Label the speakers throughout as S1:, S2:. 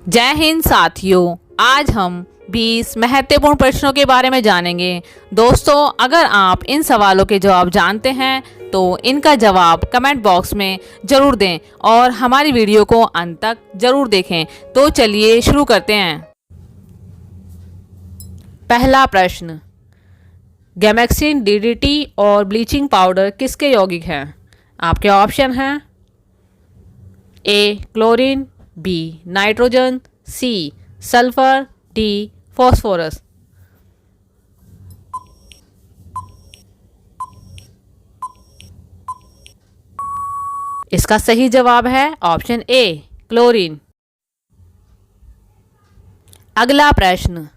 S1: जय हिंद साथियों, आज हम 20 महत्वपूर्ण प्रश्नों के बारे में जानेंगे। दोस्तों, अगर आप इन सवालों के जवाब जानते हैं तो इनका जवाब कमेंट बॉक्स में ज़रूर दें और हमारी वीडियो को अंत तक ज़रूर देखें। तो चलिए शुरू करते हैं। पहला प्रश्न, गैमेक्सिन, डीडीटी और ब्लीचिंग पाउडर किसके यौगिक हैं? आपके ऑप्शन हैं A chlorine, B nitrogen, C sulphur, D phosphorus. इसका सही जवाब है ऑप्शन ए क्लोरीन। अगला प्रश्न,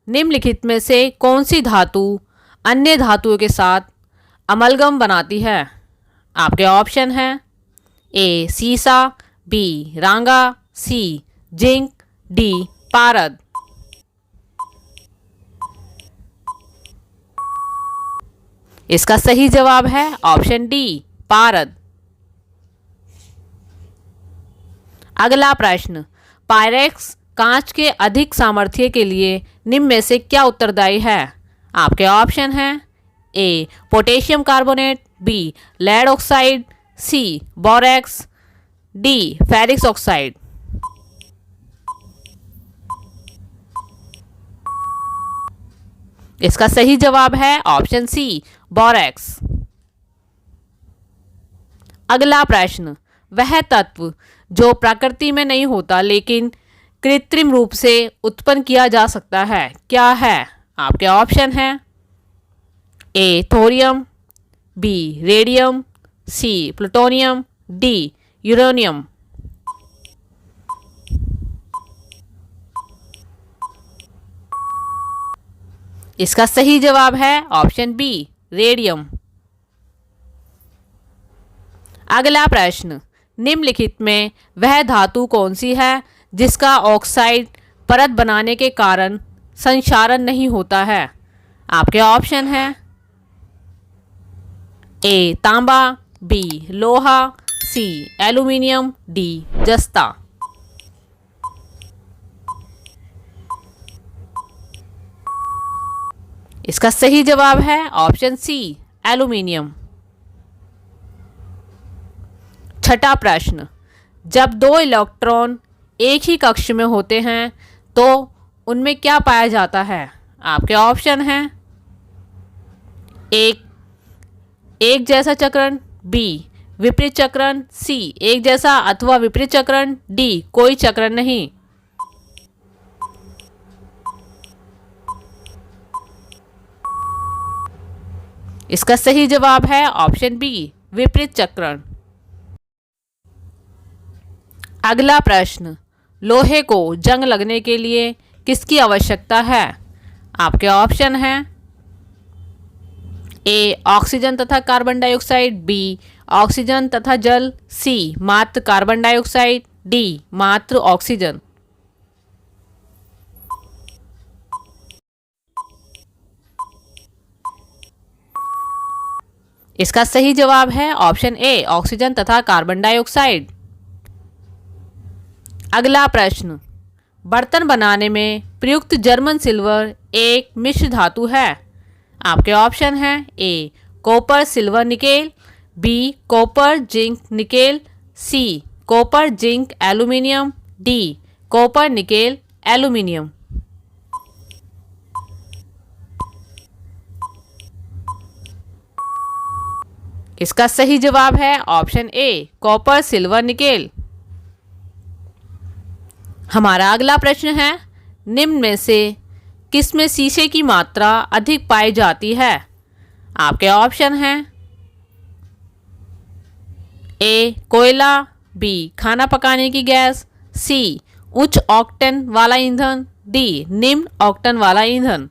S1: निम्नलिखित में से कौन सी धातु अन्य धातुओं के साथ अमलगम बनाती है? आपके ऑप्शन हैं ए सीसा, बी रांगा, सी जिंक, डी पारद। इसका सही जवाब है ऑप्शन डी पारद। अगला प्रश्न, पायरेक्स कांच के अधिक सामर्थ्य के लिए निम्न में से क्या उत्तरदायी है? आपके ऑप्शन हैं A potassium carbonate, B lead oxide, C borax, D ferric oxide. इसका सही जवाब है ऑप्शन सी बोरेक्स। अगला प्रश्न, वह तत्व जो प्रकृति में नहीं होता लेकिन कृत्रिम रूप से उत्पन्न किया जा सकता है, क्या है? आपके ऑप्शन हैं ए थोरियम, बी रेडियम, सी प्लूटोनियम, डी यूरेनियम। इसका सही जवाब है ऑप्शन बी रेडियम। अगला प्रश्न, निम्नलिखित में वह धातु कौन सी है जिसका ऑक्साइड परत बनाने के कारण संक्षारण नहीं होता है? आपके ऑप्शन हैं ए तांबा, बी लोहा, सी एल्यूमिनियम, डी जस्ता। इसका सही जवाब है ऑप्शन सी एल्यूमिनियम। छठा प्रश्न, जब दो इलेक्ट्रॉन एक ही कक्ष में होते हैं तो उनमें क्या पाया जाता है? आपके ऑप्शन हैं एक जैसा चक्रण, बी विपरीत चक्रण, सी एक जैसा अथवा विपरीत चक्रण, डी कोई चक्रण नहीं। इसका सही जवाब है ऑप्शन बी विपरीत चक्रण। अगला प्रश्न, लोहे को जंग लगने के लिए किसकी आवश्यकता है? आपके ऑप्शन हैं ए ऑक्सीजन तथा कार्बन डाइऑक्साइड, बी ऑक्सीजन तथा जल, सी मात्र कार्बन डाइऑक्साइड, डी मात्र ऑक्सीजन। इसका सही जवाब है ऑप्शन ए ऑक्सीजन तथा कार्बन डाइऑक्साइड। अगला प्रश्न, बर्तन बनाने में प्रयुक्त जर्मन सिल्वर एक मिश्र धातु है। आपके ऑप्शन हैं A copper silver nickel, B copper zinc nickel, C copper zinc aluminium, D copper nickel aluminium. इसका सही जवाब है option A copper silver nickel. हमारा अगला प्रश्न है, निम्न में से किसमें शीशे की मात्रा अधिक पाई जाती है? आपके ऑप्शन हैं ए कोयला, बी खाना पकाने की गैस, सी उच्च ऑक्टेन वाला ईंधन, डी निम्न ऑक्टेन वाला ईंधन।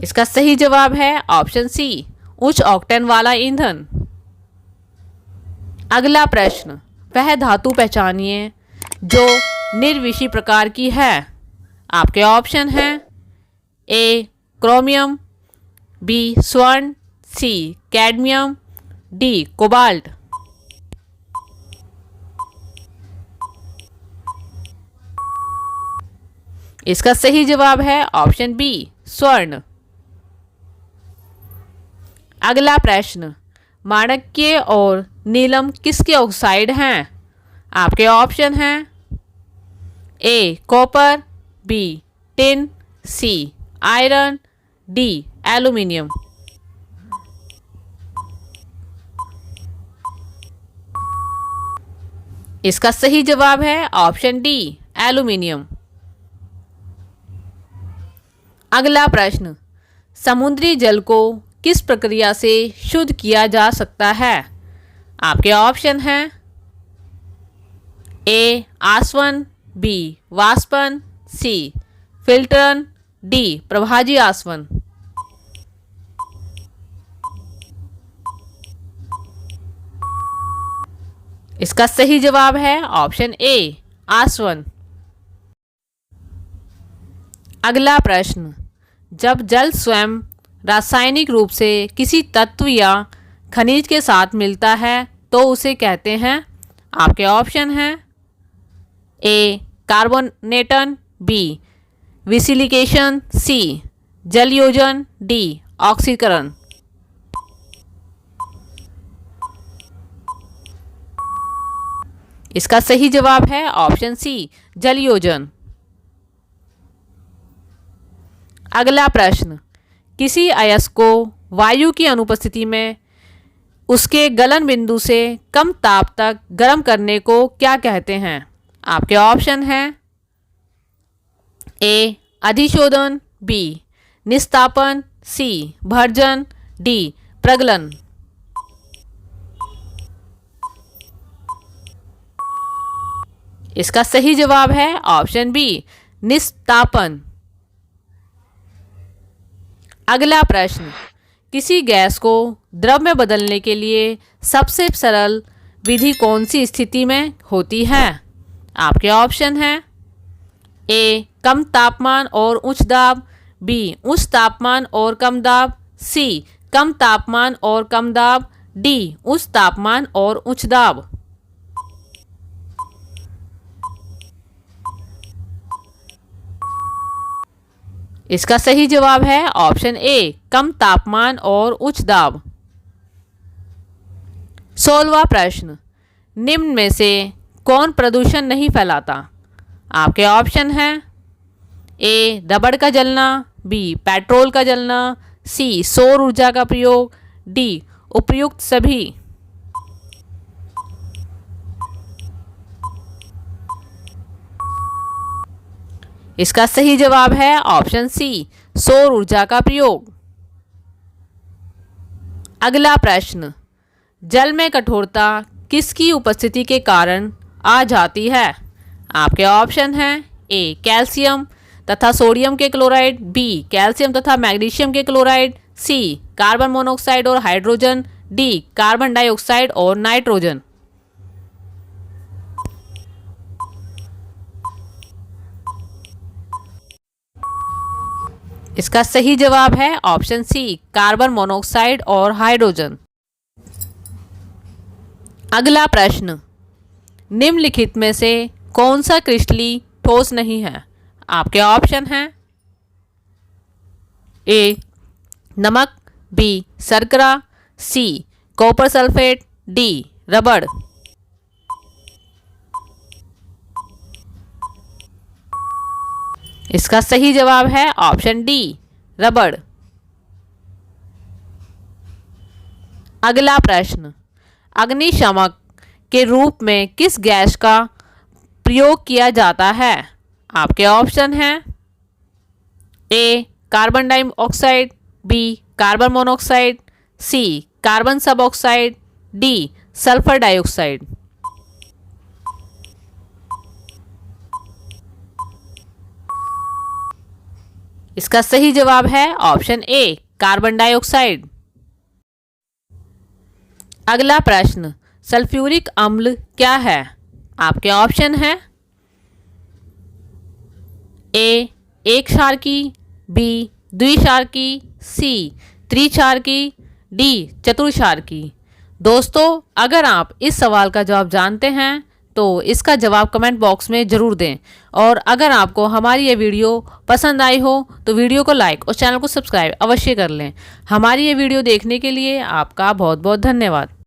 S1: इसका सही जवाब है ऑप्शन सी उच्च ऑक्टेन वाला ईंधन। अगला प्रश्न, वह धातु पहचानिए जो निर्विषी प्रकार की है। आपके ऑप्शन हैं ए क्रोमियम, बी स्वर्ण, सी कैडमियम, डी कोबाल्ट। इसका सही जवाब है ऑप्शन बी स्वर्ण। अगला प्रश्न, माणिक्य और नीलम किसके ऑक्साइड हैं? आपके ऑप्शन हैं A copper, B tin, C iron, D aluminium. इसका सही जवाब है ऑप्शन डी एल्यूमिनियम। अगला प्रश्न, समुद्री जल को किस प्रक्रिया से शुद्ध किया जा सकता है? आपके ऑप्शन हैं ए आसवन, बी वाष्पन, सी फिल्टरन, डी प्रभाजी आसवन। इसका सही जवाब है ऑप्शन ए आसवन। अगला प्रश्न, जब जल स्वयं रासायनिक रूप से किसी तत्व या खनिज के साथ मिलता है तो उसे कहते हैं? आपके ऑप्शन हैं ए कार्बोनेटन, बी विसिलिकेशन, सी जलयोजन, डी ऑक्सीकरण। इसका सही जवाब है ऑप्शन सी जलयोजन। अगला प्रश्न, किसी अयस्क को वायु की अनुपस्थिति में उसके गलन बिंदु से कम ताप तक गर्म करने को क्या कहते हैं? आपके ऑप्शन हैं ए अधिशोधन, बी निस्तापन, सी भर्जन, डी प्रगलन। इसका सही जवाब है ऑप्शन बी निस्तापन। अगला प्रश्न, किसी गैस को द्रव में बदलने के लिए सबसे सरल विधि कौन सी स्थिति में होती है? आपके ऑप्शन हैं ए कम तापमान और उच्च दाब, बी उच्च तापमान और कम दाब, सी कम तापमान और कम दाब, डी उच्च तापमान और उच्च दाब। इसका सही जवाब है ऑप्शन ए कम तापमान और उच्च दाब। 16वां प्रश्न, निम्न में से कौन प्रदूषण नहीं फैलाता? आपके ऑप्शन हैं ए रबड़ का जलना, बी पेट्रोल का जलना, सी सौर ऊर्जा का प्रयोग, डी उपयुक्त सभी। इसका सही जवाब है ऑप्शन सी सौर ऊर्जा का प्रयोग। अगला प्रश्न, जल में कठोरता किसकी उपस्थिति के कारण आ जाती है? आपके ऑप्शन हैं ए कैल्शियम तथा सोडियम के क्लोराइड, बी कैल्शियम तथा मैग्नीशियम के क्लोराइड, सी कार्बन मोनोऑक्साइड और हाइड्रोजन, डी कार्बन डाइऑक्साइड और नाइट्रोजन। इसका सही जवाब है ऑप्शन सी कार्बन मोनोऑक्साइड और हाइड्रोजन। अगला प्रश्न, निम्नलिखित में से कौन सा क्रिस्टलीय ठोस नहीं है? आपके ऑप्शन हैं ए नमक, बी शर्करा, सी कॉपर सल्फेट, डी रबड़। इसका सही जवाब है ऑप्शन डी रबड़। अगला प्रश्न, अग्निशमक के रूप में किस गैस का प्रयोग किया जाता है? आपके ऑप्शन हैं A carbon dioxide, B carbon monoxide, C carbon sub oxide, D sulphur dioxide. इसका सही जवाब है ऑप्शन ए कार्बन डाइऑक्साइड। अगला प्रश्न, सल्फ्यूरिक अम्ल क्या है? आपके ऑप्शन हैं ए एक क्षारकी, बी द्विक्षारकी, सी त्रिक्षारकी, डी चतुर्क्षारकी। दोस्तों, अगर आप इस सवाल का जवाब जानते हैं तो इसका जवाब कमेंट बॉक्स में ज़रूर दें। और अगर आपको हमारी ये वीडियो पसंद आई हो तो वीडियो को लाइक और चैनल को सब्सक्राइब अवश्य कर लें। हमारी ये वीडियो देखने के लिए आपका बहुत बहुत धन्यवाद।